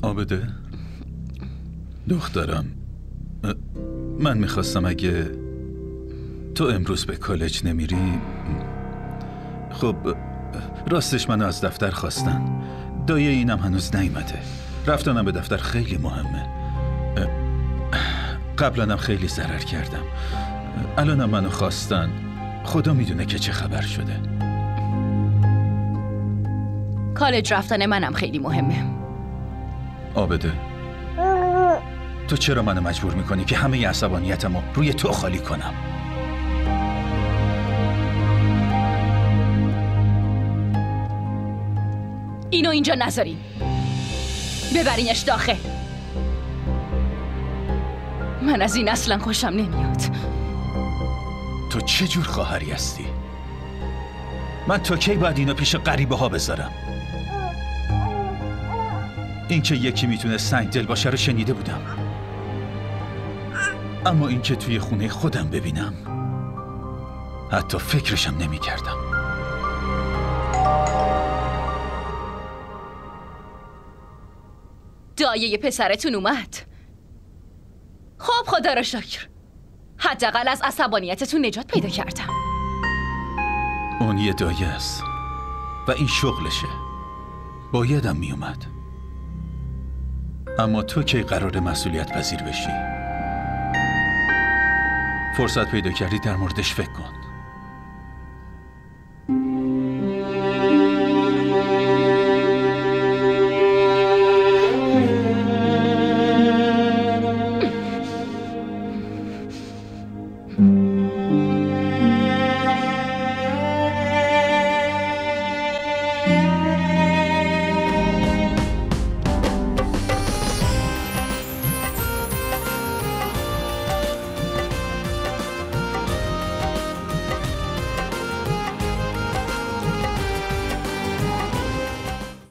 عابده دخترم، من میخواستم اگه تو امروز به کالج نمیری، خب راستش منو از دفتر خواستن. دایه اینم هنوز نیومده. رفتنم به دفتر خیلی مهمه. قبلنم خیلی ضرر کردم، الانم منو خواستن. خدا میدونه که چه خبر شده. کالج رفتن منم خیلی مهمه. عابده تو چرا منو مجبور میکنی که همه عصبانیتمو روی تو خالی کنم؟ اینو اینجا نذارین، ببرینش داخل. من از این اصلا خوشم نمیاد. تو چه جور خواهری هستی؟ من تا کی باید اینو پیش غریبه ها بذارم؟ این که یکی میتونه سنگ دل باشه رو شنیده بودم، اما این که توی خونه خودم ببینم حتی فکرشم نمی کردم. دایه پسرتون اومد. خب خدا را شکر، حداقل از عصبانیتتون نجات پیدا کردم. اون یه دایه است و این شغلشه، بایدم می اومد. اما تو کی قرار مسئولیت پذیر بشی؟ فرصت پیدا کردی در موردش فکر کن.